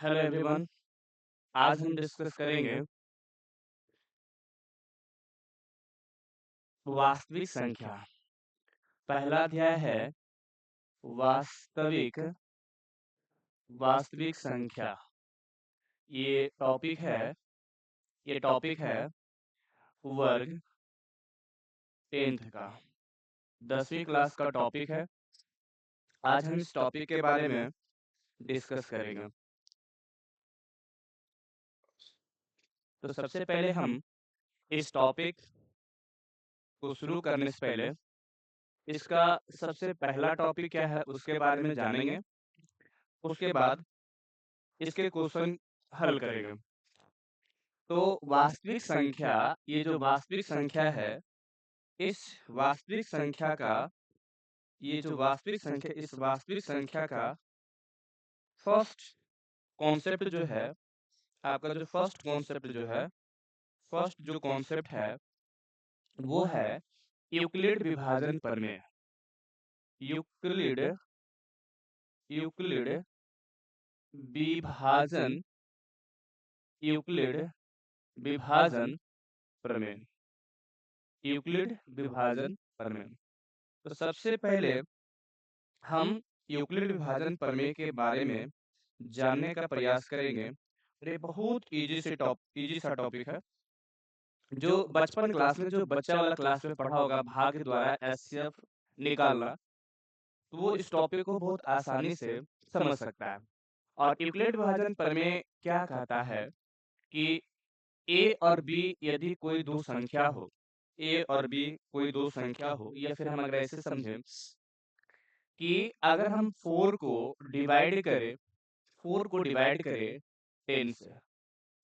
Hello everyone. आज हम discuss करेंगे वास्तविक संख्या। पहला अध्याय है वास्तविक वास्तविक संख्या। ये टॉपिक है वर्ग 10th का 10वीं क्लास का टॉपिक है। आज हम इस टॉपिक के बारे में डिस्कस करेंगे। तो सबसे पहले हम इस टॉपिक को शुरू करने से पहले इसका सबसे पहला टॉपिक क्या है उसके बारे में जानेंगे। उसके बाद इसके क्वेश्चन हल करेंगे। तो वास्तविक संख्या, ये जो वास्तविक संख्या है, इस वास्तविक संख्या का इस वास्तविक संख्या का फर्स्ट कॉन्सेप्ट जो है, आपका जो फर्स्ट जो कॉन्सेप्ट है वो है यूक्लिड विभाजन प्रमेय। यूक्लिड यूक्लिड विभाजन यूक्लिड विभाजन प्रमेय यूक्लिड विभाजन प्रमेय। तो सबसे पहले हम यूक्लिड विभाजन प्रमेय के बारे में जानने का प्रयास करेंगे। और ये बहुत इजी सा टॉपिक है। जो बचपन क्लास में, जो बच्चा वाला क्लास में पढ़ा होगा भाग द्वारा एचसीएफ निकालना, तो वो इस टॉपिक को बहुत आसानी से समझ सकता है। और यूक्लिड विभाजन प्रमेय क्या कहता है कि ए और बी यदि कोई दो संख्या हो, ए और बी कोई दो संख्या हो, या फिर हम अगर ऐसे समझें कि अगर हम 4 को डिवाइड करें 10 से,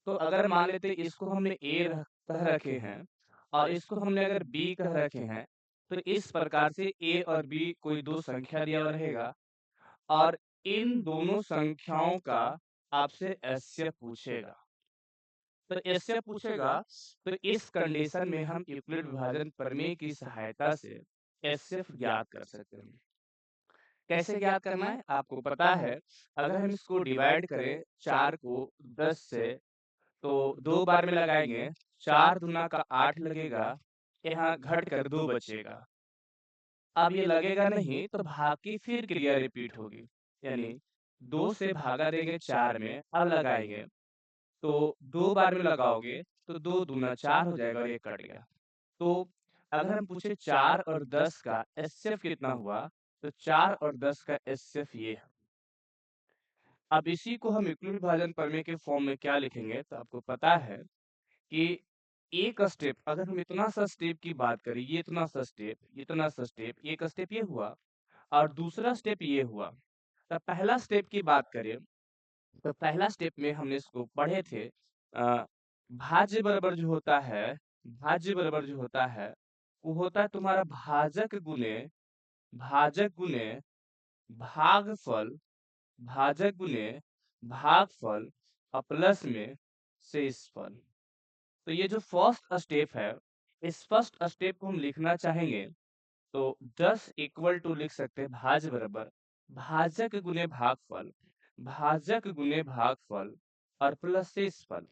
तो अगर मान लेते इसको हमने कह रखे हैं और इसको हमने अगर बी कह रखे हैं, तो इस प्रकार से ए और बी कोई दो संख्या दिया हुआ रहेगा और इन दोनों संख्याओं का आपसे एचसीएफ पूछेगा। तो एचसीएफ पूछेगा, तो इस कंडीशन में हम यूक्लिड विभाजन प्रमेय की सहायता से एचसीएफ ज्ञात कर सकते हैं। कैसे ज्ञात करना है आपको पता है। अगर हम इसको डिवाइड करें 4 को 10 से, तो 2 बार में लगाएंगे, 4 दूना का 8 लगेगा, यहाँ घट कर 2 बचेगा। अब ये लगेगा नहीं तो भाग की फिर क्रिया रिपीट होगी, यानी 2 से भागा देंगे 4 में, अब लगाएंगे तो 2 बार में लगाओगे तो 2 दूना 4 हो जाएगा और ये कट गया। तो अगर हम पूछे 4 और 10 का एचसीएफ कितना हुआ, तो 4 और 10 का एचसीएफ ये है। अब इसी को हम यूक्लिड विभाजन प्रमेय के फॉर्म में क्या लिखेंगे, तो आपको पता है कि एक स्टेप, अगर हम इतना सा स्टेप की बात करें, ये इतना सा स्टेप, एक स्टेप ये हुआ और दूसरा स्टेप ये हुआ। तो पहला स्टेप की बात करें, तो पहला स्टेप में हमने इसको पढ़े थे, भाज्य बराबर जो होता है वो होता है तुम्हारा भाजक गुने भागफल और प्लस में शेषफल। तो ये जो फर्स्ट स्टेप है, इस फर्स्ट स्टेप को हम लिखना चाहेंगे तो 10 इक्वल टू लिख सकते हैं भाज्य बराबर भाजक गुने भागफल और प्लस शेषफल,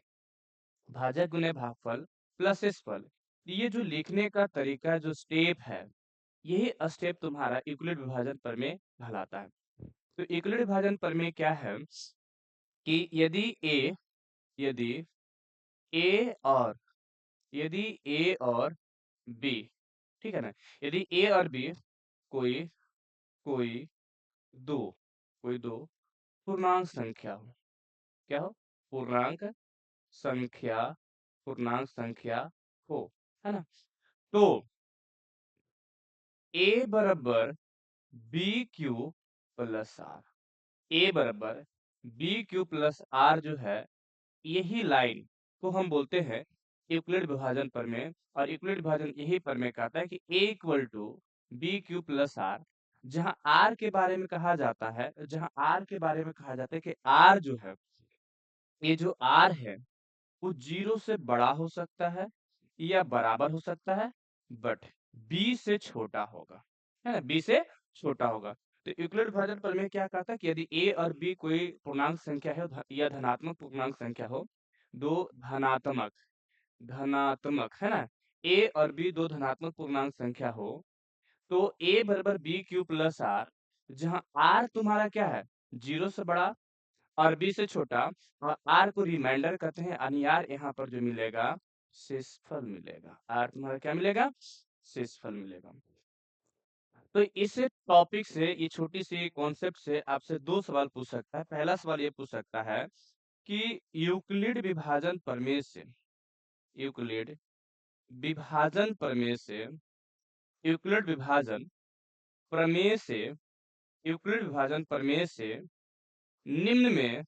भाजक गुने भागफल प्लस शेषफल। ये जो लिखने का तरीका, जो स्टेप है, यही स्टेप तुम्हारा यूक्लिड विभाजन प्रमेय कहलाता है। तो यूक्लिड विभाजन प्रमेय क्या है कि यदि ए और बी, ठीक है ना, यदि ए और बी कोई कोई दो कोई दो पूर्णांक संख्या हो, क्या हो, पूर्णांक संख्या पूर्णांक संख्या हो, है ना, तो ए बराबर बी क्यू प्लस आर, ए बराबर बी क्यू प्लस आर जो है, यही लाइन को हम बोलते हैं यूक्लिड विभाजन प्रमेय। और यूक्लिड विभाजन यही प्रमेय कहता है कि A equal to B Q plus R, जहां आर के बारे में कहा जाता है कि आर जो है, ये जो आर है वो 0 से बड़ा हो सकता है या बराबर हो सकता है, बट बी से छोटा होगा, है ना, बी से छोटा होगा। तो यूक्लिड विभाजन प्रमेय क्या कहता है कि यदि ए और बी कोई पूर्णांक संख्या है या धनात्मक पूर्णांक संख्या हो, दो धनात्मक धनात्मक है ना, ए और बी दो धनात्मक पूर्णांक संख्या हो, तो ए बराबर बी क्यू प्लस आर, जहां आर तुम्हारा क्या है, 0 से बड़ा और बी से छोटा, और आर को रिमाइंडर कहते हैं, यानी आर यहाँ पर जो मिलेगा शेषफल मिलेगा। आर तुम्हारा क्या मिलेगा, शेषफल मिलेगा। तो इस टॉपिक से, ये छोटी सी कॉन्सेप्ट से आपसे दो सवाल पूछ सकता है। पहला सवाल ये पूछ सकता है कि यूक्लिड विभाजन प्रमेय से, यूक्लिड विभाजन प्रमेय से, यूक्लिड विभाजन प्रमेय से, यूक्लिड विभाजन प्रमेय से निम्न में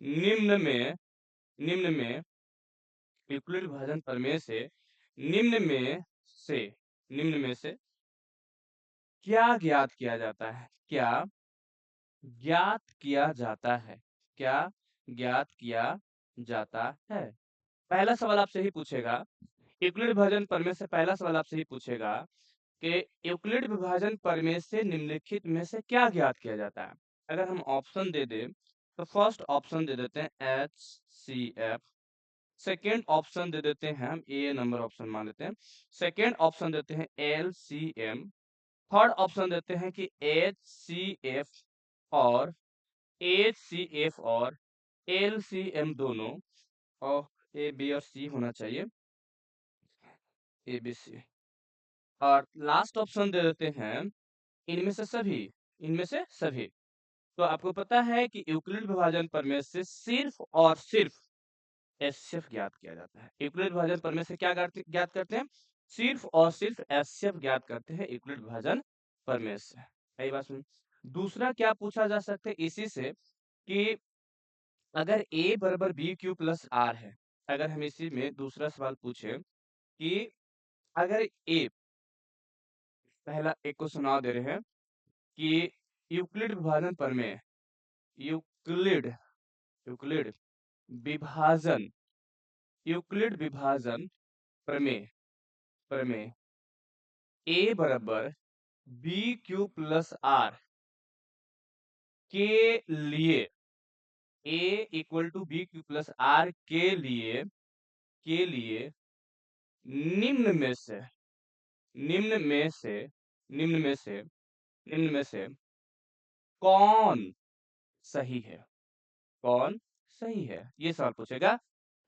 निम्न में निम्न में यूक्लिड विभाजन प्रमेय से निम्न में से निम्न में से क्या ज्ञात किया जाता है, क्या ज्ञात किया जाता है, क्या ज्ञात किया जाता है। पहला सवाल आपसे ही पूछेगा, यूक्लिड विभाजन प्रमेय से पहला सवाल आपसे ही पूछेगा कि यूक्लिड विभाजन प्रमेय से निम्नलिखित में से क्या ज्ञात किया जाता है। अगर हम ऑप्शन दे दें तो फर्स्ट ऑप्शन दे देते हैं HCF, सेकेंड ऑप्शन दे देते हैं, हम ए नंबर ऑप्शन मान लेते हैं, सेकेंड ऑप्शन देते हैं LCM, थर्ड ऑप्शन देते हैं कि HCF और HCF और LCM दोनों, और ए बी और सी होना चाहिए, ABC, और लास्ट ऑप्शन दे देते हैं इनमें से सभी, इनमें से सभी। तो आपको पता है कि यूक्लिड विभाजन प्रमेय से सिर्फ और सिर्फ एचसीएफ ज्ञात किया जाता है। यूक्लिड विभाजन प्रमेय से क्या ज्ञात करते हैं, सिर्फ और सिर्फ एचसीएफ ज्ञात करते हैं यूक्लिड विभाजन प्रमेय से। यही बात सुन। दूसरा क्या पूछा जा सकता है इसी से कि अगर ए बराबर बी क्यू प्लस आर है, अगर हम इसी में दूसरा सवाल पूछे कि अगर ए, पहला एक को सुना दे रहे हैं कि यूक्लिड विभाजन प्रमेय, यूक्लिड यूक्लिड विभाजन यूक्लिड विभाजन प्रमेय प्रमेय ए बराबर बी क्यू प्लस आर के लिए, A equal to B Q plus R के लिए निम्न में से निम्न में से निम्न में से निम्न में से कौन सही है, कौन सही है, ये सवाल पूछेगा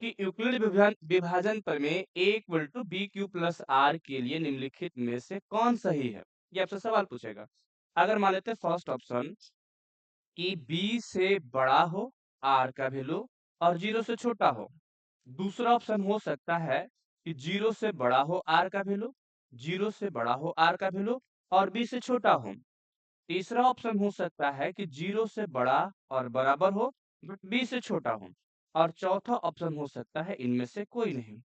कि यूक्लिड विभाजन प्रमेय A equal to B Q plus R के लिए निम्नलिखित में से कौन सही है, ये आपसे सवाल पूछेगा। अगर मान लेते हैं फर्स्ट ऑप्शन कि बी से बड़ा हो आर का वैल्यू और 0 से छोटा हो, दूसरा ऑप्शन हो सकता है कि 0 से बड़ा हो आर का वैल्यू, 0 से बड़ा हो आर का वैल्यू और बी से छोटा हो, तीसरा ऑप्शन हो सकता है कि 0 से बड़ा और बराबर हो बट बी से छोटा हो, और चौथा ऑप्शन हो सकता है इनमें से कोई नहीं।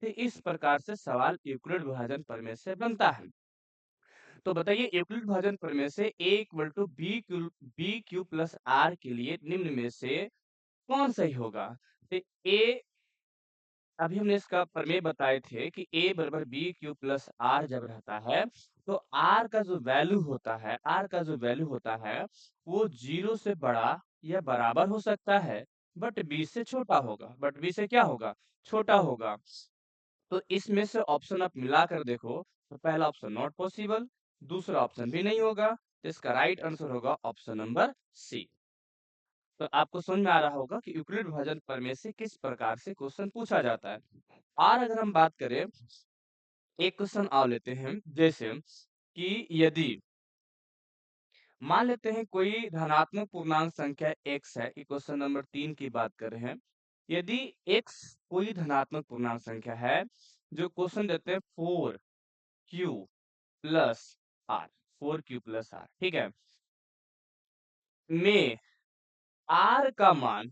तो इस प्रकार से सवाल यूक्लिड विभाजन प्रमेय से बनता है। तो बताइए यूक्लिड विभाजन प्रमेय से a equal to B Q plus R के लिए निम्न में से कौन सही होगा। तो a, अभी हमने इसका प्रमेय बताए थे कि a बराबर बी क्यू प्लस आर जब रहता है तो r का जो वैल्यू होता है, r का जो वैल्यू होता है वो 0 से बड़ा या बराबर हो सकता है बट b से छोटा होगा, बट b से क्या होगा, छोटा होगा। तो इसमें से ऑप्शन आप मिलाकर देखो तो पहला ऑप्शन नॉट पॉसिबल, दूसरा ऑप्शन भी नहीं होगा, तो इसका राइट आंसर होगा ऑप्शन नंबर सी। तो आपको समझ में आ रहा होगा कि यूक्लिड विभाजन प्रमेय से किस प्रकार से क्वेश्चन पूछा जाता है। और अगर हम बात करें, एक क्वेश्चन और लेते हैं, जैसे कि यदि मान लेते हैं कोई धनात्मक पूर्णांक संख्या x है, क्वेश्चन नंबर 3 की बात कर रहे हैं। यदि x कोई धनात्मक पूर्णांक संख्या है, जो क्वेश्चन देते हैं 4q plus are, 4q plus are, ठीक है, में आर का मान,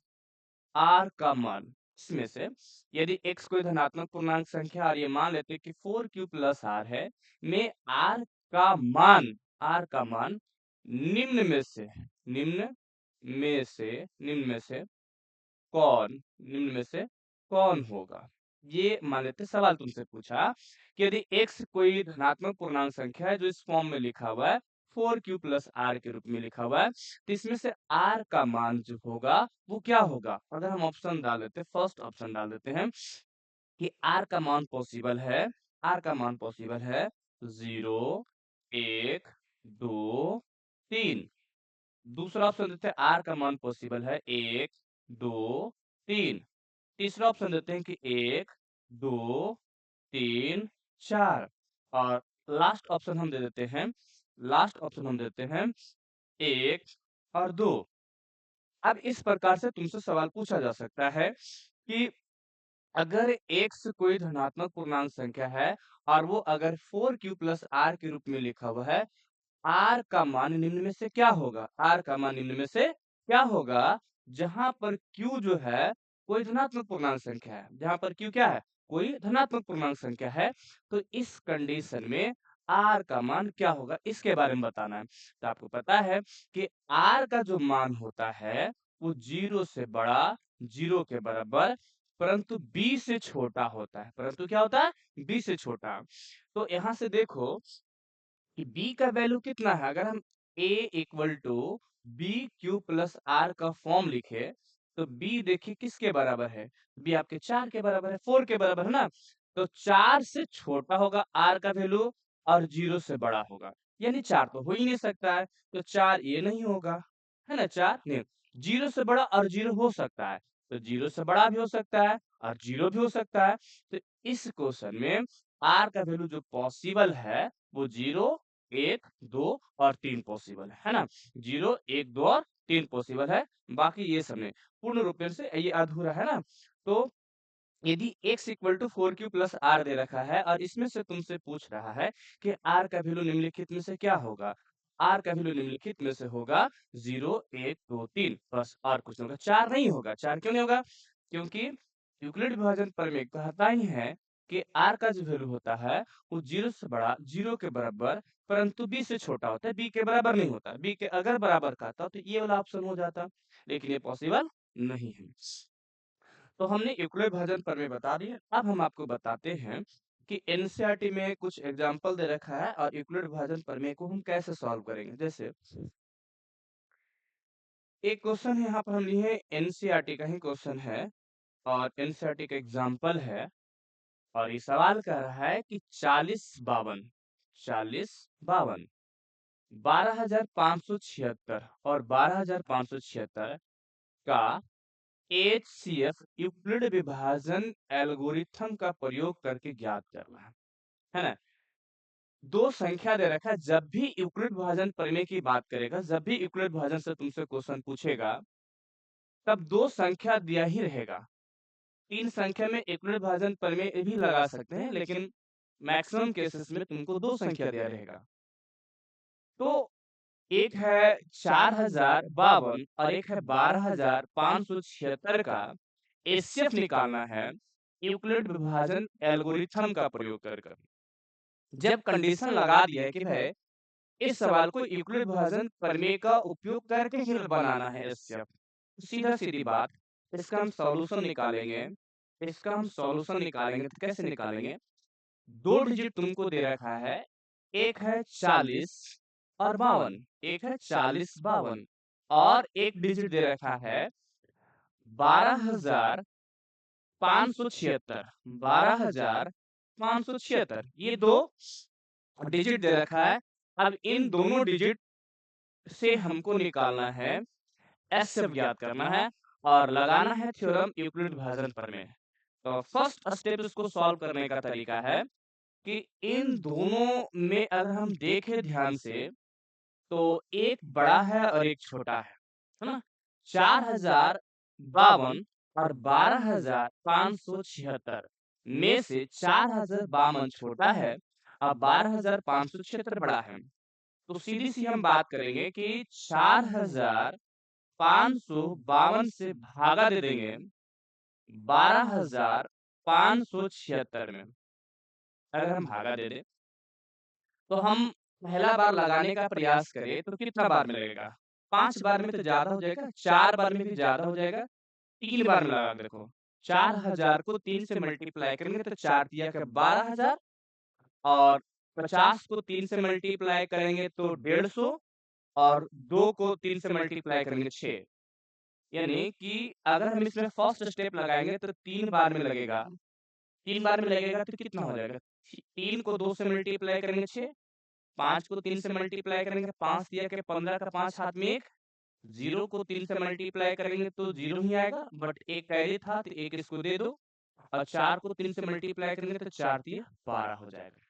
आर का मान इसमें से यदि x कोई धनात्मक पूर्णांक संख्या और ये मान लेते हैं कि 4q प्लस आर है, में आर का मान, आर का मान निम्न में से निम्न में से निम्न में से कौन, निम्न में से कौन होगा। ये मान लेते सवाल तुमसे पूछा कि यदि x कोई धनात्मक पूर्णांक संख्या है जो इस फॉर्म में लिखा हुआ है 4q प्लस r के रूप में लिखा हुआ है। तो इसमें से r का मान जो होगा वो क्या होगा? अगर हम ऑप्शन डाल देते हैं, फर्स्ट ऑप्शन डाल देते हैं कि r का मान पॉसिबल है, r का मान पॉसिबल है 0, 1, 2, 3। दूसरा ऑप्शन देते हैं r का मान पॉसिबल है 1, 2, 3। तीसरा ऑप्शन देते हैं कि 1, 2, 3, 4 और लास्ट ऑप्शन हम देते हैं 1 और 2। अब इस प्रकार से तुमसे सवाल पूछा जा सकता है कि अगर x कोई धनात्मक पूर्णांक संख्या है और वो अगर 4q प्लस r के रूप में लिखा हुआ है, r का मान निम्न में से क्या होगा? r का मान निम्न में से क्या होगा? जहां पर q जो है कोई धनात्मक पूर्णांक संख्या है, जहां पर q क्या है? कोई धनात्मक पूर्णांक संख्या है। तो इस कंडीशन में r का मान क्या होगा? इसके बारे में बताना है। तो आपको पता है कि r का जो मान होता है वो 0 से बड़ा, 0 के बराबर, परंतु b से छोटा होता है। परंतु क्या होता है? b से छोटा। तो यहाँ से देखो कि b का वैल्यू कितना है? अगर हम a equal to B Q plus R का फॉर्म लिखे तो b देखिए किसके बराबर है? b आपके 4 के बराबर है, 4 के बराबर है ना? तो 4 से छोटा होगा r का वैल्यू और 0 से बड़ा होगा। यानी 4 तो हो ही नहीं सकता है, तो 4 ये नहीं होगा, है ना? 4 नहीं, 0 से बड़ा और 0 हो सकता है, तो 0 से बड़ा भी हो सकता है और 0 भी हो सकता है। तो इस क्वेश्चन में r का वैल्यू जो पॉसिबल है वो 0, 1, 2 और 3 पॉसिबल है ना? 0, 1, 2 और 3 पॉसिबल है, बाकी ये सब नहीं। पूर्ण रूप से ये अधूरा है ना? तो यदि x equal to 4q plus r दे रखा है और इसमें से तुमसे पूछ रहा है कि r का वैल्यू निम्नलिखित में से क्या होगा? r का वैल्यू निम्नलिखित में से होगा 0, 1, 2, 3 बस और कुछ नहीं होगा। 4 नहीं होगा। 4 क्यों नहीं होगा? क्योंकि यूक्लिड विभाजन प्रमेय कहता ही है कि r का जो वैल्यू होता है वो 0 से बड़ा, 0 के बराबर, परंतु b से छोटा होता है, b के बराबर नहीं होता। b के अगर बराबर का था तो ये वाला ऑप्शन हो जाता, लेकिन ये पॉसिबल नहीं है। तो हमने यूक्लिड विभाजन प्रमेय बता दिए। अब हम आपको बताते हैं कि एनसीईआरटी में कुछ एग्जाम्पल दे रखा है और यूक्लिड विभाजन प्रमेय को हम कैसे सॉल्व करेंगे। जैसे एक क्वेश्चन है, यहाँ पर हम लिए एनसीईआरटी का ही क्वेश्चन है और एनसीईआरटी का एग्जाम्पल है और ये सवाल कर रहा है कि 40, 52 12,576 और 12,576 का एचसीएफ यूक्लिड विभाजन एल्गोरिथम का प्रयोग करके ज्ञात करना है ना? दो संख्या दे रखा है। जब भी यूक्लिड विभाजन प्रमेय की बात करेगा, जब भी यूक्लिड विभाजन से तुमसे क्वेश्चन पूछेगा, तब दो संख्या दिया ही रहेगा। तीन संख्या में यूक्लिड विभाजन प्रमेय भी लगा सकते हैं, लेकिन मैक्सिमम केसेस में तुमको दो संख्या दिया रहेगा। तो एक है 4052 और एक है 12,576 का एचसीएफ निकालना है यूक्लिड विभाजन एल्गोरिथम का प्रयोग कर। जब कंडीशन लगा दिया है कि भाई इस सवाल को यूक्लिड विभाजन प्रमेय का उपयोग करके ही बनाना है एचसीएफ, सीधा सीधी बात, इसका हम सॉल्यूशन निकालेंगे। तो कैसे निकालेंगे? दो डिजिट तुमको दे रखा है, एक है 40 और 52, एक है 40, 52 और एक डिजिट दे रखा है 12,576, 12,576, ये दो डिजिट दे रखा है। अब इन दोनों डिजिट से हमको निकालना है, एचसीएफ ज्ञात करना है और लगाना है थ्योरम यूक्लिड विभाजन प्रमेय। तो फर्स्ट स्टेप इसको सॉल्व करने का तरीका है कि इन दोनों में अगर हम देखें ध्यान से तो एक बड़ा है और एक छोटा है ना? 4052 और 12,576 में से 4052 छोटा है और 12,576 बड़ा है। तो सीधी सी हम बात करेंगे कि 4,552 से भागा दे देंगे 12,576 में। अगर हम भागा दे दें तो हम पहला बार लगाने का प्रयास करें तो कितना बार मिलेगा? 5 बार में तो ज़्यादा हो जाएगा, 4 बार में भी ज़्यादा हो जाएगा, 3 बार में लगा के देखो। 4,000 को 3 से मल्टीप्लाई करेंगे तो 4 तिया का 12,000 और 50 को 3 से मल्टीप्लाई करेंगे तो 150 और 2 को 3 से मल्टीप्लाई करेंगे 6। यानी कि अगर हम इसमें फर्स्ट स्टेप लगाएँगे तो 3 बार में लगेगा। 3 बार में लगेगा तो कितना हो जाएगा? 3 को 2 से मल्टीप्लाई करेंगे 6, 5 को 3 से मल्टीप्लाई करेंगे 5 तिया के 15 का 5 हाथ में 1, 0 को 3 से मल्टीप्लाई करेंगे तो 0 ही आएगा, बट 1 कैरी था तो 1 इसको दे दो और 4 को 3 से मल्टीप्लाई करेंगे तो 4 तिया 12 हो जाएगा।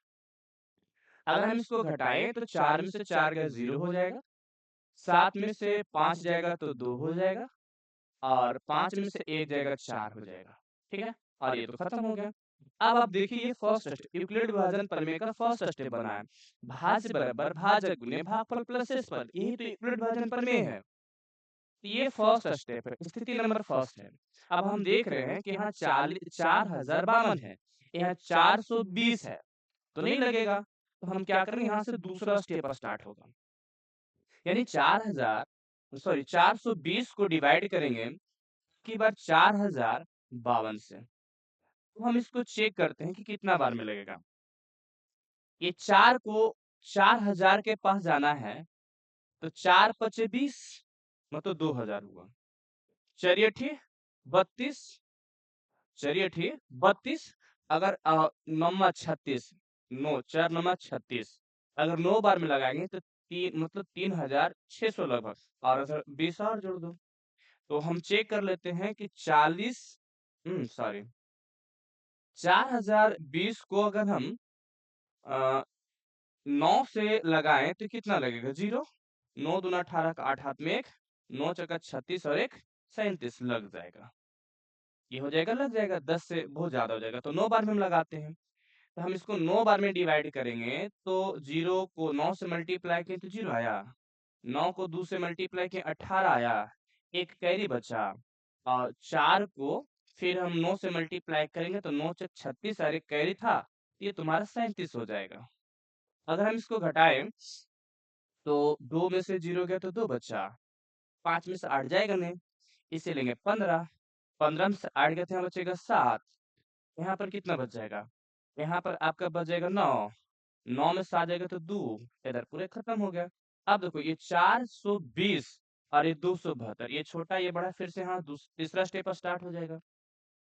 अगर हम इसको घटाएँ तो 4 में से 4 गया 0 हो जाएगा, 7 में से 5 जाएगा तो 2 हो जाएगा और 5 में से 1 जाएगा 4 हो जाएगा, ठीक है? और ये तो खत्म हो गया। अब आप देखिए ये फर्स्ट स्टेप यूक्लिड विभाजन प्रमेय का फर्स्ट स्टेप बना है। भाज्य बराबर भाजक गुने भागफल प्लस शेषफल, यही तो यूक्लिड विभाजन प्रमेय है। तो ये फर्स्ट स्टेप है, स्थिति नंबर फर्स्ट है। अब हम देख रहे हैं कि यहाँ 4052 है, यहाँ 420 है, तो नहीं लगेगा। तो हम क्या करेंगे, यहाँ से दूसरा स्टेप स्टार्ट होगा। यानी 420 को डिवाइड करेंगे की बार 4052 से। तो हम इसको चेक करते हैं कि कितना बार में लगेगा। ये 4 को 4000 के पास जाना है, तो 4 पचे 20 मतलब 2000 हुआ। चलिए ठीक 32, चलिए ठीक 32 अगर 9 36 9 4 9 36 अगर 9 बार में लगाएंगे तो 3 मतलब 3600 लगभग और अगर 20 और जोड़ दो तो हम चेक कर लेते हैं कि 4020 को अगर हम 9 से लगाएं तो कितना लगेगा 0, 9 दूना 18 का 8 हाथ में 1, 9 चौका 36 और 1 37 लग जाएगा। ये हो जाएगा लग जाएगा 10 से बहुत ज्यादा हो जाएगा तो 9 बार में हम लगाते हैं। तो हम इसको 9 बार में डिवाइड करेंगे तो 0 को 9 से मल्टीप्लाई किए तो 0 आया, 9 को 2 से मल्टीप्लाई किए 18 आया, एक कैरी बचा और 4 को फिर हम 9 से मल्टीप्लाई करेंगे तो 9 से 36 और एक कैरी था, ये तुम्हारा 37 हो जाएगा। अगर हम इसको घटाएं तो 2 में से 0 गया तो 2 बचा, 5 में से 8 जाएगा नहीं, इसे लेंगे 15, 15 में से 8 गया तो यहाँ बचेगा 7, यहाँ पर कितना बच जाएगा, यहाँ पर आपका बच जाएगा 9, 9 में 7 जाएगा तो 2, इधर पूरे खत्म हो गया। अब देखो ये 420 और ये 272, ये छोटा ये बड़ा, फिर से हाँ तीसरा स्टेप स्टार्ट हो जाएगा।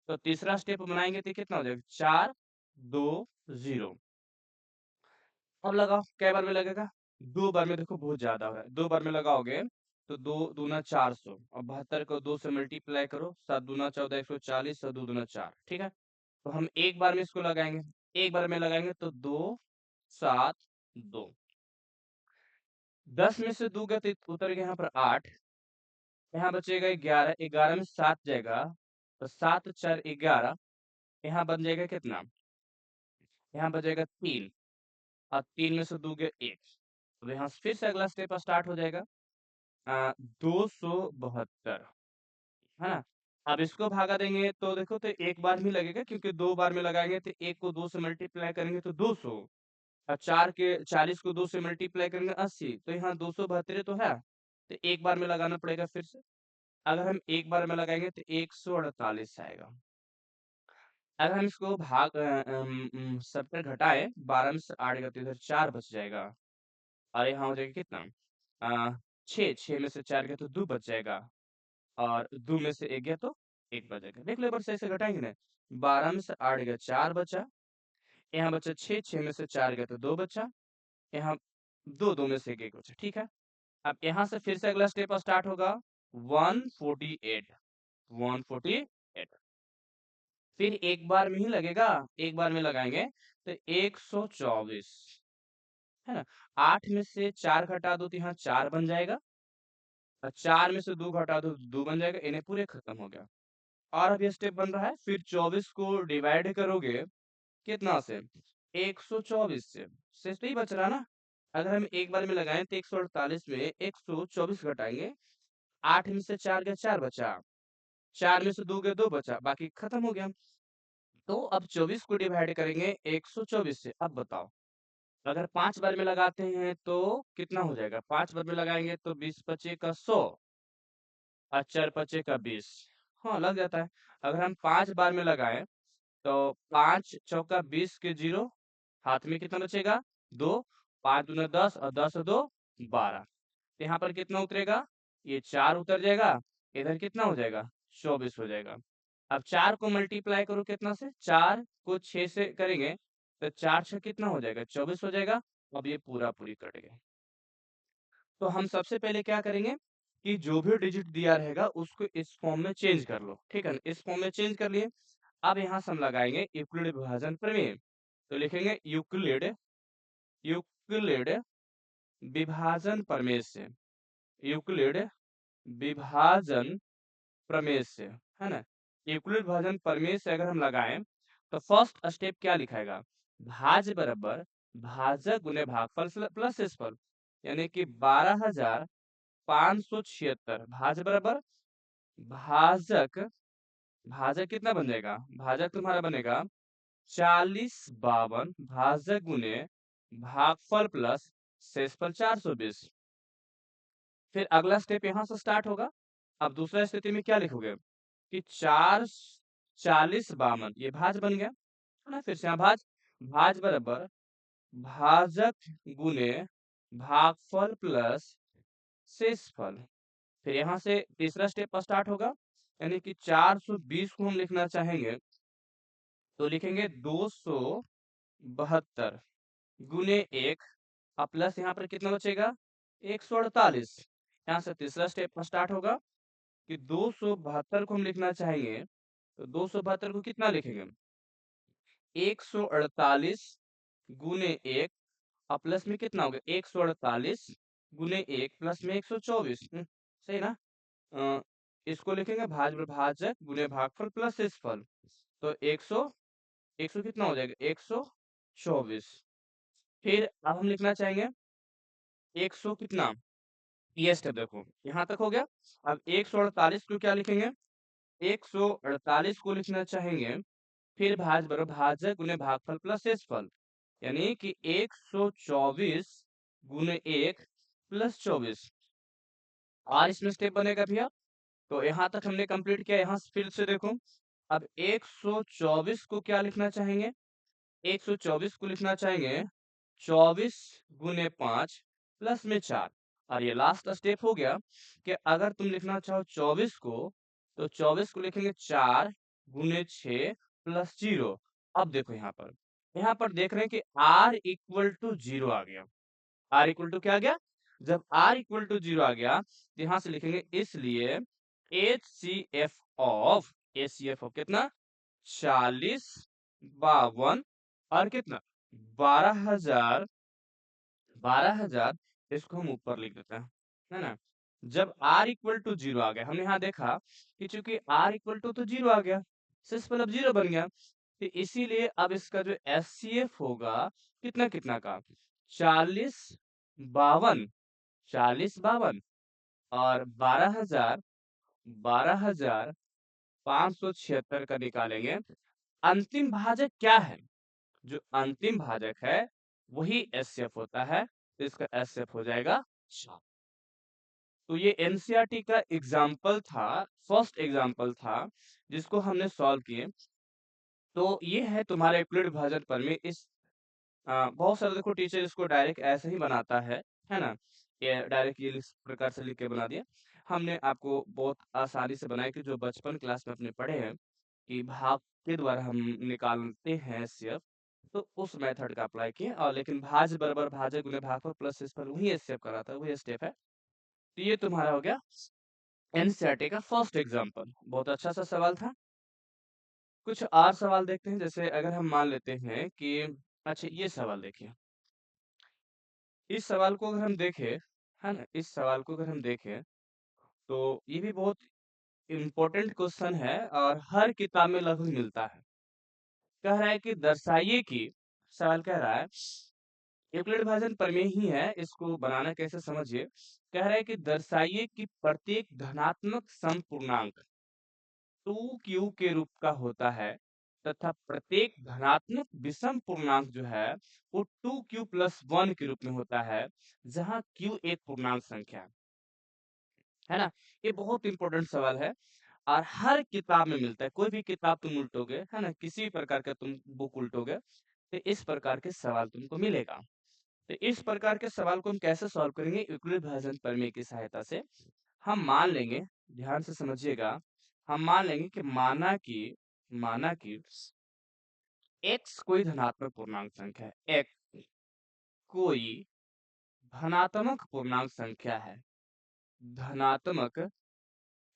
तो तीसरा स्टेप बनाएंगे तो कितना हो जाएगा 4 2 0। अब लगाओ कै बार में लगेगा, 2 बार में, देखो बहुत ज्यादा है, 2 बार में लगाओगे तो 2 दूना 400 और 72 को 2 से मल्टीप्लाई करो, 7 दूना 14 140 और 2 दूना 4, ठीक है। तो हम एक बार में इसको लगाएंगे, एक बार में लगाएंगे तो 2 7 2, 10 में से 2 गया तो उतर गया यहाँ पर 8, यहाँ बचेगा 11, 11 में 7 जाएगा तो 7 4 11, यहाँ बन जाएगा कितना, यहाँ बचेगा 3 और 3 में से 2 गया 1, तो यहाँ फिर से अगला स्टेप स्टार्ट हो जाएगा 272, है ना। अब इसको भागा देंगे तो देखो तो एक बार भी लगेगा क्योंकि 2 बार में लगाएंगे तो 1 को 2 से मल्टीप्लाई करेंगे तो 200 और 4 के 40 को 2 से मल्टीप्लाई करेंगे 80, तो यहाँ 272 तो है, तो एक बार में लगाना पड़ेगा फिर से। अगर हम एक बार में लगाएंगे तो 148 आएगा। अगर हम इसको सब पर घटाएं 12 में से 8 गया तो इधर 4 बच जाएगा और यहाँ हो जाएगा कितना 6 में से 4 गया तो 2 बच जाएगा और 2 में से 1 गया तो 1 बचेगा। देख लो एक बार सही से घटाएंगे ना, 12 में से 8 गया 4 बचा, यहाँ बचा 6 में से 4 गया तो 2 बचा, यहाँ 2 में से 1 बचा, ठीक है। अब यहाँ से फिर से अगला स्टेप स्टार्ट होगा 148, 148 फिर एक बार में ही लगेगा, एक बार में लगाएंगे तो 124, है ना। 8 में से 4 घटा दो तो यहाँ 4 बन जाएगा और 4 में से 2 घटा दो तो 2 बन जाएगा, इन्हें पूरे खत्म हो गया। और अब ये स्टेप बन रहा है, फिर 24 को डिवाइड करोगे कितना से 124 से, शेष तो ही बच रहा ना। अगर हम एक बार में लगाएं तो 148 में 124 घटाएंगे, 8 में से 4 गया 4 बचा, 4 में से 2 गया 2 बचा, बाकी खत्म हो गया। तो अब 24 को डिवाइड करेंगे 124 से। अब बताओ अगर 5 बार में लगाते हैं तो कितना हो जाएगा, 5 बार में लगाएंगे तो 20 पचे का 100 और 4 पचे का 20, हाँ लग जाता है। अगर हम 5 बार में लगाएं तो 5 चौका 20 के 0, हाथ में कितना बचेगा 2, 5 दूना 10 और 10 और 2 12। तो यहाँ पर कितना उतरेगा? ये 4 उतर जाएगा, इधर कितना हो जाएगा? 24 हो जाएगा। अब 4 को मल्टीप्लाई करो कितना से? 4 को 6 से करेंगे तो 4 6 कितना हो जाएगा? 24 हो जाएगा। अब ये पूरा-पूरी कट गया। तो हम सबसे पहले क्या करेंगे कि जो भी डिजिट दिया रहेगा उसको इस फॉर्म में चेंज कर लो, ठीक है ना? इस फॉर्म में चेंज कर लिए। अब यहाँ से हम लगाएंगे यूक्लिड विभाजन प्रमेय। तो लिखेंगे यूक्लिड यूक्लिड विभाजन प्रमेय से, यूक्लिड विभाजन प्रमेय से, है ना? यूक्लिड विभाजन प्रमेय से अगर हम लगाएं तो फर्स्ट स्टेप क्या लिखाएगा? भाज्य बराबर भाजक गुने भागफल प्लस शेषफल, यानी कि 12,576 भाज्य बराबर भाजक, भाजक कितना बन जाएगा? भाजक तुम्हारा बनेगा 4052 भाजक गुने भागफल प्लस शेषफल 420। फिर अगला स्टेप यहाँ से स्टार्ट होगा। अब दूसरा स्थिति में क्या लिखोगे कि 4 40 52 ये भाज बन गया, है ना? फिर से यहाँ भाज, भाज बराबर भाजक गुने भागफल प्लस शेषफल। फिर यहाँ से तीसरा स्टेप स्टार्ट होगा, यानी कि 420 को हम लिखना चाहेंगे तो लिखेंगे 272 गुने 1 और प्लस यहाँ पर कितना बचेगा? 148। यहाँ से तीसरा स्टेप स्टार्ट होगा कि 272 को हम लिखना चाहेंगे तो 272 को कितना लिखेंगे? 148 गुने 1 और प्लस में कितना हो गया? 148 गुने 1 प्लस में 124। सही ना? इसको लिखेंगे भाजक गुने भागफल प्लस शेषफल। तो 100 कितना हो जाएगा? 124। फिर अब हम लिखना चाहेंगे 100 कितना? ये स्टेप देखो यहाँ तक हो गया। अब 148 को क्या लिखेंगे? 148 को लिखना चाहेंगे फिर भाजक गुने भागफल प्लस शेषफल, यानी कि 124 गुने 1 प्लस 24। और इसमें स्टेप बनेगा भैया। तो यहाँ तक हमने कंप्लीट किया। यहाँ से फिर से देखो, अब 124 को क्या लिखना चाहेंगे? 124 को लिखना चाहेंगे 24 गुने 5 प्लस में 4। और ये लास्ट स्टेप हो गया कि अगर तुम लिखना चाहो 24 को तो 24 को लिखेंगे 4 गुने 6 प्लस 0। अब देखो यहाँ पर देख रहे हैं कि r इक्वल टू 0 आ गया। r इक्वल टू क्या आ गया? जब r इक्वल टू 0 आ गया तो यहाँ से लिखेंगे इसलिए HCF ऑफ कितना? 40 52 और कितना? 12,000 12,000। इसको हम ऊपर लिख देते हैं, है ना? जब r इक्वल टू 0 आ गया, हमने यहाँ देखा कि चूंकि r इक्वल टू तो 0 आ गया, शेषफल अब 0 बन गया, तो इसीलिए अब इसका जो HCF होगा कितना कितना का? 40 52 40 52 और 12,576 का निकालेंगे। अंतिम भाजक क्या है? जो अंतिम भाजक है वही एचसीएफ होता है, तो इसका एचसीएफ हो जाएगा 4। तो ये एनसीईआरटी का एग्जाम्पल था, फर्स्ट एग्जाम्पल था जिसको हमने सॉल्व किए। तो ये है तुम्हारा यूक्लिड विभाजन प्रमेय। इस बहुत सारे देखो टीचर इसको डायरेक्ट ऐसे ही बनाता है ना? ये डायरेक्ट ये इस प्रकार से लिख के बना दिया। हमने आपको बहुत आसानी से बनाया कि जो बचपन क्लास में अपने पढ़े हैं कि भाग के द्वारा हम निकालते हैं एचसीएफ, तो उस मेथड का अप्लाई किए। और लेकिन भाज्य बराबर भाजक गुने भागफल प्लस शेषफल वही एचसीएफ कराता है, वही स्टेप है। तो ये तुम्हारा हो गया एनसीईआरटी का फर्स्ट एग्जाम्पल। बहुत अच्छा सा सवाल था। कुछ और सवाल देखते हैं। जैसे अगर हम मान लेते हैं कि अच्छा ये सवाल देखिए, इस सवाल को अगर हम देखें, है ना? इस सवाल को अगर हम देखें तो ये भी बहुत इम्पोर्टेंट क्वेश्चन है और हर किताब में लगभग मिलता है। कह रहा है कि दर्शाइए कि, सवाल कह रहा है यूक्लिड विभाजन प्रमेय ही है, इसको बनाना कैसे समझिए। कह रहा है कि दर्शाइए कि प्रत्येक धनात्मक समपूर्णांक 2q के रूप का होता है तथा प्रत्येक धनात्मक विषम पूर्णांक जो है वो 2q प्लस 1 के रूप में होता है, जहां q एक पूर्णांक संख्या है ना? ये बहुत इंपॉर्टेंट सवाल है और हर किताब में मिलता है। कोई भी किताब तुम उल्टोगे, है ना? किसी भी प्रकार का तुम बुक उल्टोगे तो इस प्रकार के सवाल तुमको मिलेगा। तो इस प्रकार के सवाल को हम कैसे सॉल्व करेंगे? यूक्लिड विभाजन प्रमेय की सहायता से। हम मान लेंगे, ध्यान से समझिएगा, हम मान लेंगे कि माना कि x कोई धनात्मक पूर्णांक संख्या है, x कोई धनात्मक पूर्णांक संख्या है, धनात्मक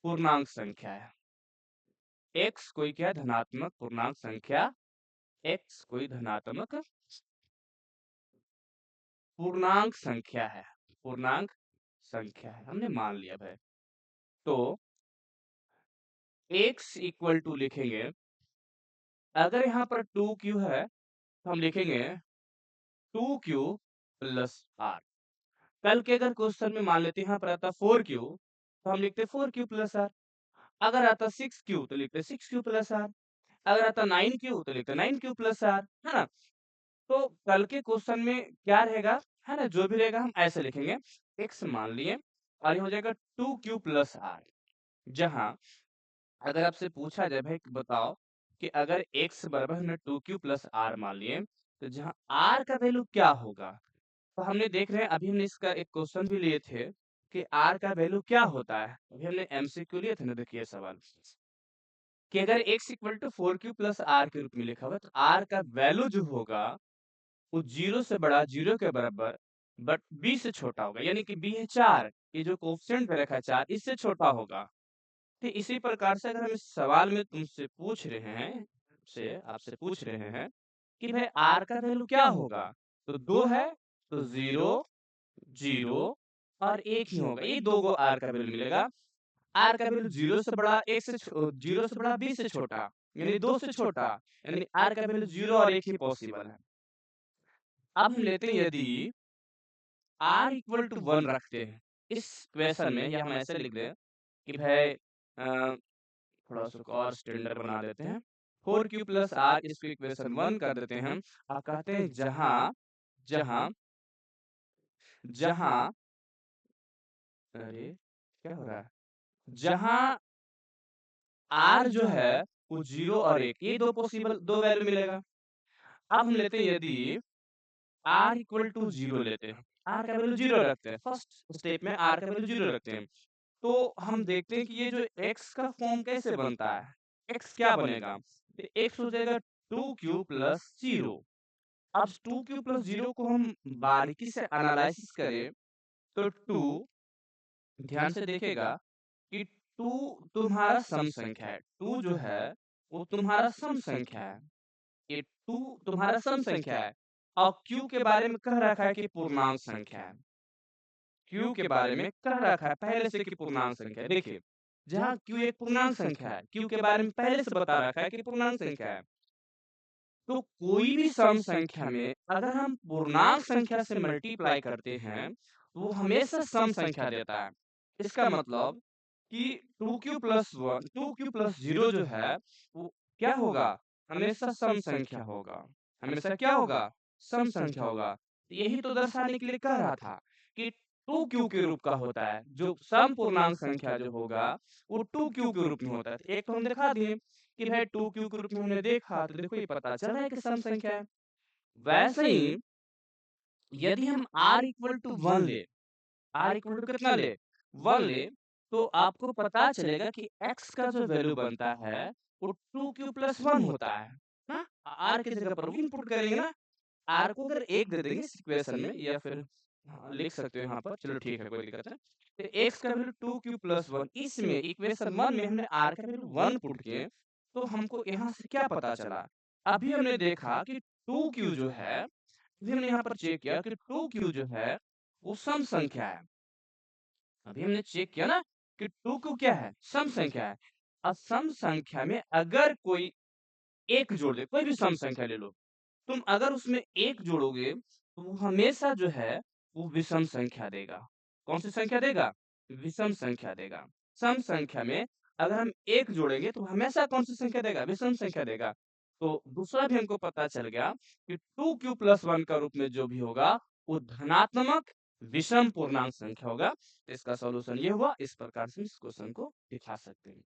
पूर्णांक संख्या है। x कोई क्या है? धनात्मक पूर्णांक संख्या, x कोई धनात्मक पूर्णांक संख्या है, पूर्णांक संख्या है, हमने मान लिया भाई। तो x इक्वल टू लिखेंगे, अगर यहाँ पर 2q है तो हम लिखेंगे 2q प्लस r। कल के अगर क्वेश्चन में मान लेते हैं यहाँ पर आता 4q तो हम लिखते 4q प्लस r। अगर आता 6q तो लिखते 6q प्लस r। अगर आता 9q तो लिखते 9q प्लस r, है ना? तो कल के क्वेश्चन में क्या रहेगा, है ना? जो भी रहेगा हम ऐसे लिखेंगे, x मान लिए और ये हो जाएगा 2q प्लस r। जहां अगर आपसे पूछा जाए भाई बताओ कि अगर x बराबर हमने 2q प्लस r मान लिए, तो जहां r का वैल्यू क्या होगा? तो हमने देख रहे हैं, अभी हमने इसका एक क्वेश्चन भी लिए थे कि r का वैल्यू क्या होता है। अभी हमने एमसीक्यू लिए थे ना, देखिए सवाल कि अगर x equal to 4q plus r के रूप में लिखा हुआ है, तो r का वैल्यू जो होगा वो 0 से बड़ा, 0 के बराबर, बट b से छोटा होगा, यानी कि b है 4, ये जो कोएफिशिएंट पे रखा है 4, इससे छोटा होगा। तो इसी प्रकार से अगर हम इस सवाल में तुमसे पूछ रहे हैं, से आपसे पूछ रहे हैं कि भाई r का वैल्यू क्या होगा? तो 2 है तो 0, 0 और 1 ही होगा, ये 2 गो r का वैल्यू मिलेगा। r का वैल्यू 0 से बड़ा, 0 से बड़ा, b से छोटा, यानी 2 से छोटा, यानी r का वैल्यू 0 और 1 ही पॉसिबल है। अब हम लेते हैं, यदि r इक्वल टू 1 रखते हैं इस इक्वेशन में, या हम ऐसे लिख दें कि भाई थोड़ा सा और स्टैंडर्ड बना देते हैं, 4q प्लस r, इसको इक्वेशन 1 कर देते हैं हम। आप कहते हैं जहां जहां जहां अरे क्या हो रहा है, जहां r जो है वो 0 और 1, ये दो पॉसिबल, दो वैल्यू मिलेगा। अब हम लेते हैं, यदि r इक्वल टू 0 लेते हैं, r का वैल्यू 0 रखते हैं, फर्स्ट स्टेप में r का वैल्यू 0 रखते हैं, तो हम देखते हैं कि ये जो x का फॉर्म कैसे बनता है। x क्या बनेगा? तो x हो जाएगा 2q प्लस 0। अब 2q प्लस 0 को हम बारीकी से एनालिसिस करें तो 2, ध्यान से देखिएगा कि 2 तुम्हारा सम संख्या है, 2 जो है वो तुम्हारा सम संख्या है, ये 2 तुम्हारा सम संख्या है। और q के बारे में कह रखा है कि पूर्णांक संख्या है, q के बारे में कह रखा है पहले से कि पूर्णांक संख्या है। देखिए जहां q एक पूर्णांक संख्या है, q के बारे में पहले से बता रखा है कि पूर्णांक संख्या है, तो कोई भी सम संख्या में अगर हम पूर्णांक संख्या से मल्टीप्लाई करते हैं तो वो हमेशा सम संख्या देता है। इसका मतलब कि 2q प्लस 1, 2q प्लस 0 जो है वो क्या होगा? हमेशा सम संख्या होगा, हमेशा क्या होगा? सम संख्या होगा। तो यही तो दर्शाने के लिए कह रहा था कि 2q के रूप का होता है, जो सम पूर्णांक संख्या जो होगा वो 2q के रूप में होता है। तो एक तो हम दिखा दिए कि भाई 2q के रूप में हमने देखा, तो देखो ये पता चल रहा है कि सम संख्या है। वैसे ही यदि हम r इक्वल टू 1 ले, r इक्वल टू कितना ले? 1 ले, तो आपको पता चलेगा कि x का जो वैल्यू बनता है वो 2q प्लस 1 होता है ना। r की जगह पर इनपुट करेंगे ना, r को अगर 1 दे देंगे इस इक्वेशन में, या फिर हाँ, लिख सकते हो यहाँ पर, चलो ठीक है कोई दिक्कत नहीं। तो x का वैल्यू 2q प्लस 1, इसमें इक्वेशन 1 में हमने r का वैल्यू 1 पुट किए, तो हमको यहाँ से क्या पता चला? अभी हमने देखा कि 2q जो है, अभी हमने यहाँ पर चेक किया कि 2q जो है वो सम संख्या है। अभी हमने चेक किया ना कि 2q क्या है? सम संख्या है। अब सम संख्या में अगर कोई एक जोड़ दे, कोई भी सम संख्या ले लो, तुम अगर उसमें एक जोड़ोगे तो वो हमेशा जो है वो विषम संख्या देगा। कौन सी संख्या देगा? विषम संख्या देगा। सम संख्या में अगर हम एक जोड़ेंगे तो हमेशा कौन सी संख्या देगा? विषम संख्या देगा। तो दूसरा भी हमको पता चल गया कि 2q प्लस 1 का रूप में जो भी होगा वो धनात्मक विषम पूर्णांक संख्या होगा। तो इसका सॉल्यूशन ये हुआ, इस प्रकार से इस क्वेश्चन को दिखा सकते हैं।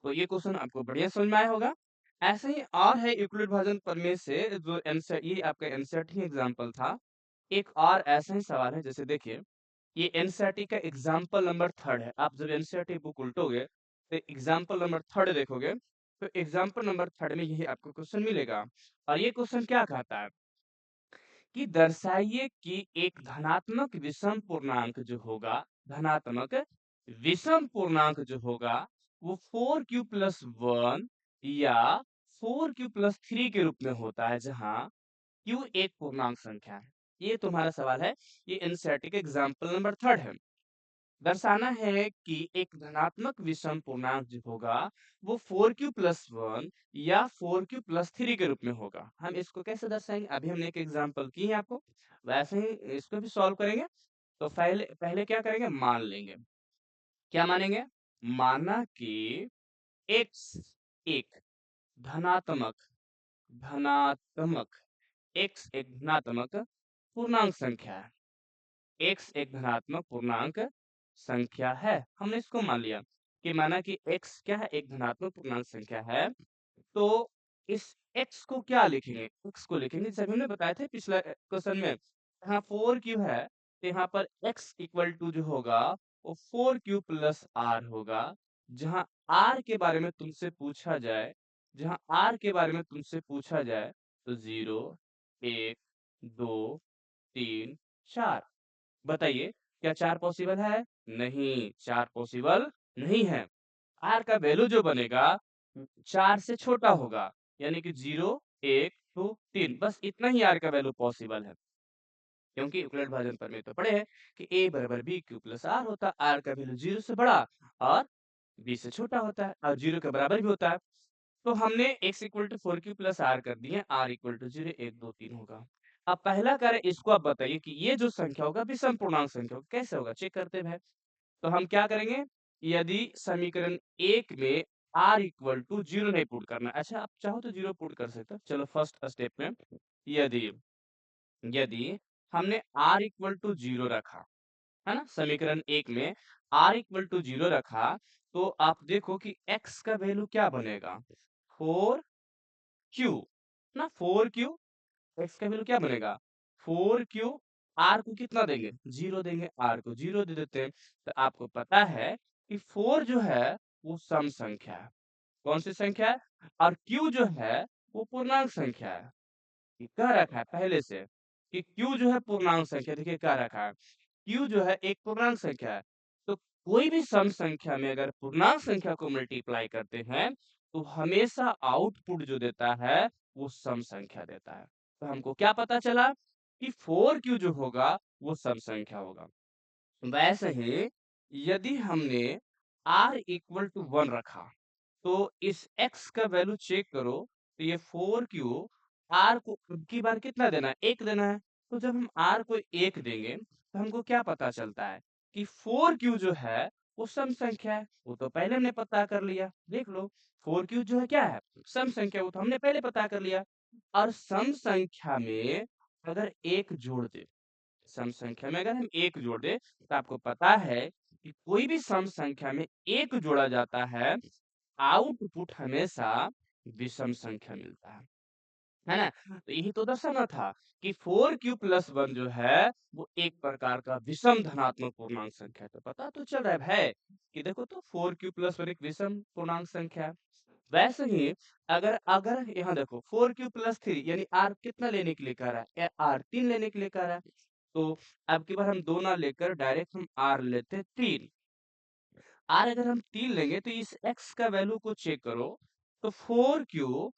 तो ये क्वेश्चन आपको बढ़िया समझ में आया होगा। ऐसे ही और है यूक्लिड विभाजन प्रमेय से जो एनसीईआरटी, ये आपका एनसीईआरटी एग्जांपल था। एक और ऐसा ही सवाल है, जैसे देखिए ये एनसीईआरटी का एग्जाम्पल नंबर 3 है। आप जब एनसीईआरटी बुक उल्टोगे तो एग्जाम्पल नंबर 3 देखोगे, तो एग्जाम्पल नंबर 3 में यही आपको क्वेश्चन मिलेगा। और ये क्वेश्चन क्या कहता है कि दर्शाइए कि एक धनात्मक विषम पूर्णांक जो होगा, धनात्मक विषम पूर्णांक जो होगा वो 4q+1 या 4q+3 के रूप में होता है, जहां q एक पूर्णांक संख्या है। ये तुम्हारा सवाल है, ये एनसीईआरटी का एग्जाम्पल नंबर 3 है। दर्शाना है कि एक धनात्मक विषम पूर्णांक जो होगा वो 4q+1 या 4q+3 के रूप में होगा। हम इसको कैसे दर्शाएंगे, अभी हमने एक एग्जांपल की है आपको, वैसे ही इसको भी सॉल्व करेंगे। तो पहले पहले क्या करेंगे, मान लेंगे। क्या मानेंगे, माना कि x एक धनात्मक धनात्मक x एक धनात्मक पूर्णांक संख्या है। x एक धनात्मक पूर्णांक संख्या है। हमने इसको मान लिया कि माना कि x क्या है, एक धनात्मक पूर्णांक संख्या है। तो इस x को क्या लिखेंगे, x को लिखेंगे जैसे हमने बताया था पिछला क्वेश्चन में, यहाँ 4q है तो यहाँ पर x इक्वल टू जो होगा वो 4q+r होगा। जहां r के बारे में तुमसे पूछा जाए, जहां r के बारे में तुमसे पूछा जाए तो 0 1 2 3 4। बताइए क्या 4 पॉसिबल है, नहीं 4 पॉसिबल नहीं है। आर का वैल्यू जो बनेगा 4 से छोटा होगा, यानी कि 0 1 2 3, बस इतना ही आर का वैल्यू पॉसिबल है। क्योंकि यूक्लिड भाजन पर में तो पढ़े हैं कि a बराबर b q प्लस r होता है। आर का वैल्यू 0 से बड़ा और b से छोटा होता है और 0 के बराबर भी होता है। तो हमने x equal to 4q plus R कर दिए, r इक्वल टू 0 1 2 3 होगा। अब पहला कार्य इसको आप बताइए कि ये जो संख्या होगा विषम पूर्णांक संख्या होगा, कैसे होगा चेक करते हैं। तो हम क्या करेंगे, यदि समीकरण 1 में r इक्वल टू 0 नहीं पुट करना है, अच्छा आप चाहो तो 0 पुट कर सकते हो। चलो फर्स्ट स्टेप में यदि यदि हमने r इक्वल टू 0 रखा है ना, समीकरण 1 में r इक्वल टू 0 रखा, तो आप देखो कि x का वैल्यू क्या बनेगा, 4q ना, 4q x का वैल्यू क्या बनेगा 4q। r को कितना देंगे, 0 देंगे, r को 0 दे देते हैं। तो आपको पता है कि 4 जो है वो सम संख्या है। कौन सी संख्या है, और q जो है वो पूर्णांक संख्या है। ये कह रखा है पहले से कि q जो है पूर्णांक संख्या, देखिए कह रखा है q जो है एक पूर्णांक संख्या है। तो कोई भी सम संख्या में अगर पूर्णांक संख्या को मल्टीप्लाई करते हैं तो हमेशा आउटपुट जो देता है वो सम संख्या देता है। तो हमको क्या पता चला कि 4q जो होगा वो सम संख्या होगा। वैसे ही यदि हमने r इक्वल टू 1 रखा, तो इस x का वैल्यू चेक करो, तो ये 4q r को अब की बार कितना देना है, 1 देना है। तो जब हम r को 1 देंगे तो हमको क्या पता चलता है कि 4q जो है वो सम संख्या है। वो तो पहले हमने पता कर लिया, देख लो 4q जो है क्या है, सम संख्या, वो तो हमने पहले पता कर लिया। और सम संख्या में अगर 1 जोड़ दे, सम संख्या में अगर हम 1 जोड़ दें तो आपको पता है कि कोई भी सम संख्या में 1 जोड़ा जाता है, आउटपुट हमेशा विषम संख्या मिलता है ना। तो यही तो दर्शाना था कि 4q+1 जो है वो एक प्रकार का विषम धनात्मक पूर्णांक संख्या है। तो पता तो चल रहा है कि देखो तो 4q+1 एक विषम पूर्णांक संख्या है। वैसे ही अगर अगर यहाँ देखो 4q+3 यानी r कितना लेने के लिए कह रहा है, r 3 लेने के लिए कह रहा है। तो अब की बार हम 2 ना लेकर डायरेक्ट हम r लेते 3। r अगर हम 3 लेंगे तो इस x का वैल्यू को चेक करो, तो 4q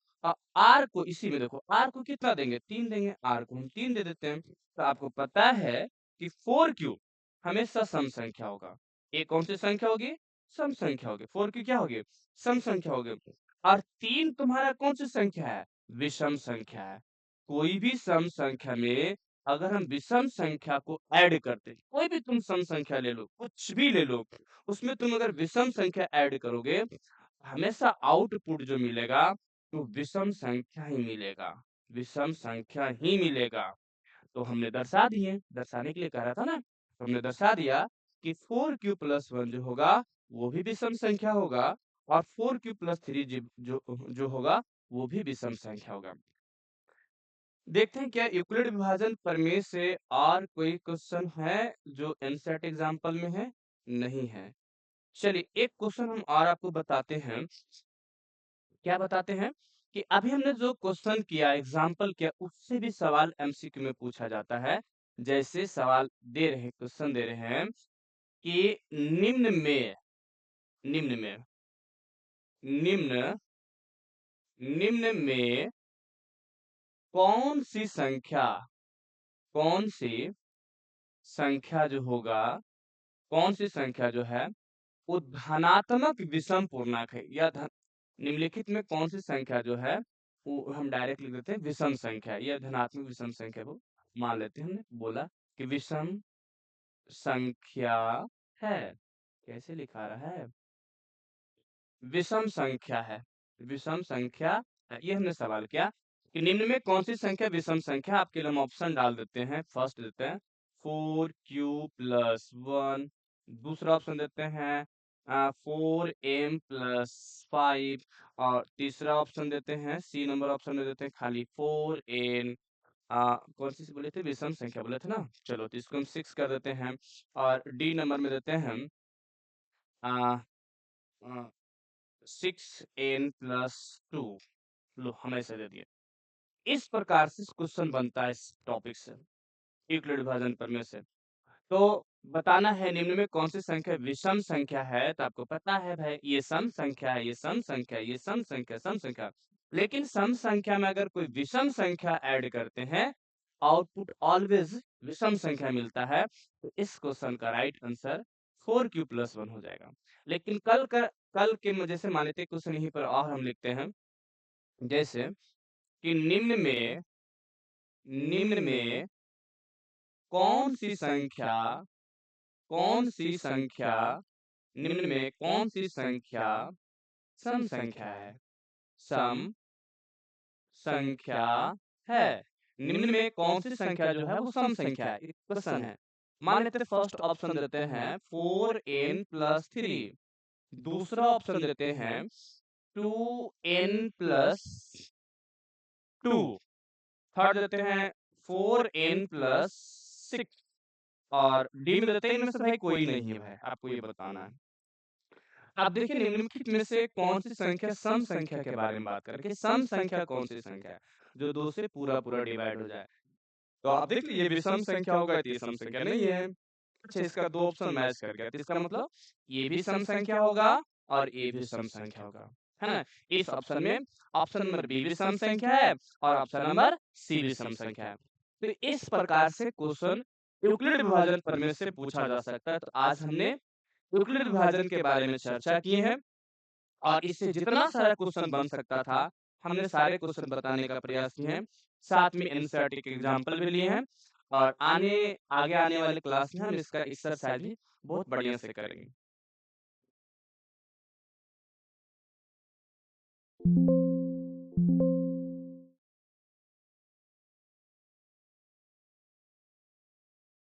r को इसी में देखो, r को कितना देंगे, 3 देंगे, r को हम 3 दे देते हैं। तो आपको पता है कि 4q हमेशा सम संख्या होगा। ये कौन सी संख्या होगी, सम संख्या होगी। 4q क्या होगी, सम संख्या होगी। और 3 तुम्हारा कौन सी संख्या है, विषम संख्या है। कोई भी सम संख्या में अगर हम विषम संख्या को ऐड करते, कोई भी तुम सम संख्या ले लो, कुछ भी ले लो, उसमें तुम अगर विषम संख्या ऐड करोगे, हमेशा आउटपुट जो मिलेगा वो विषम संख्या ही मिलेगा, विषम संख्या ही मिलेगा। तो हमने दर्शा दिए, दर्शाने के लिए कह रहा था ना, तो हमने दर्शा दिया कि 4q+1 जो होगा वो भी विषम संख्या होगा और 4q+3 जो जो जो होगा वो भी विषम संख्या होगा। देखते हैं क्या यूक्लिड विभाजन प्रमेय से और कोई क्वेश्चन है जो एनसीईआरटी एग्जाम्पल में है? नहीं है। चलिए एक क्वेश्चन हम और आपको बताते हैं। क्या बताते हैं कि अभी हमने जो क्वेश्चन किया, एग्जाम्पल किया, उससे भी सवाल एमसीक्यू में पूछा जाता है। जैसे सवाल दे रहे हैं, क्वेश्चन दे रहे हैं कि निम्न में निम्न निम्न में कौन सी संख्या कौन सी संख्या जो होगा कौन सी संख्या जो है वो धनात्मक विषम पूर्णांक है या निम्नलिखित में कौन सी संख्या जो है वो हम डायरेक्ट लिख देते हैं विषम संख्या या धनात्मक विषम संख्या को मान लेते हैं। हमने बोला कि विषम संख्या है। कैसे लिखा रहा है? विषम संख्या है। विषम संख्या है। ये हमने सवाल किया कि निम्न में कौन सी संख्या विषम संख्या। आपके लिए हम ऑप्शन डाल देते हैं। फर्स्ट देते हैं 4q+1, दूसरा ऑप्शन देते हैं 4m+5 और तीसरा ऑप्शन देते हैं सी नंबर ऑप्शन में देते हैं खाली 4n। कौन सी बोले थे? विषम संख्या बोले थे ना। चलो तो इसको हम 6 कर देते हैं और डी नंबर में देते हैं हम 6n+2। लो हमें ऐसे दे दिया। इस प्रकार से क्वेश्चन बनता है इस टॉपिक से, यूक्लिड विभाजन प्रमेय से। तो बताना है निम्न में कौन सी संख्या विषम संख्या है। तो आपको पता है भाई ये सम संख्या है, ये सम संख्या, ये सम संख्या, सम संख्या। लेकिन सम संख्या में अगर कोई विषम संख्या ऐड करते हैं, आउटपुट ऑलवेज विषम संख्या मिलता है। तो इस क्वेश्चन का राइट आंसर 4q+1 हो जाएगा। लेकिन कल के जैसे मान लेते क्वेश्चन यहीं पर और हम लिखते हैं जैसे कि निम्न में कौन सी संख्या कौन सी संख्या निम्न में कौन सी संख्या सम संख्या है। सम संख्या है। निम्न में कौन सी संख्या जो है वो सम संख्या है। क्वेश्चन है। मान लेते फर्स्ट ऑप्शन देते हैं 4n+3, दूसरा ऑप्शन देते हैं 2n+2, थर्ड देते हैं 4n+6 और डी में देते हैं इनमें से भाई कोई नहीं है। भाई आपको ये बताना है। अब देखिए निम्नलिखित में से कौन सी संख्या सम संख्या के बारे में बात करें। सम संख्या कौन सी संख्या है जो 2 से पूरा पूरा डिवाइड हो जाए। तो आप देख लीजिए विषम संख्या होगा तो ये सम संख्या नहीं है। अच्छा इसका 2 ऑप्शन मैच कर गया तो इसका मतलब ये भी सम संख्या होगा और ये भी सम संख्या होगा, है ना। इस ऑप्शन में ऑप्शन नंबर बी भी सम संख्या है और ऑप्शन नंबर सी भी सम संख्या है। तो इस प्रकार से क्वेश्चन यूक्लिड विभाजन प्रमेय से पूछा जा सकता है। तो आज हमने यूक्लिड विभाजन के बारे में चर्चा की है और इससे जितना सारा क्वेश्चन बन सकता था हमने सारे क्वेश्चन बताने का प्रयास किए हैं। साथ में एनसीईआरटी के एग्जाम्पल भी लिए हैं और आगे आने वाले क्लास में हम इसका एक्सरसाइज भी बहुत बढ़िया से करेंगे।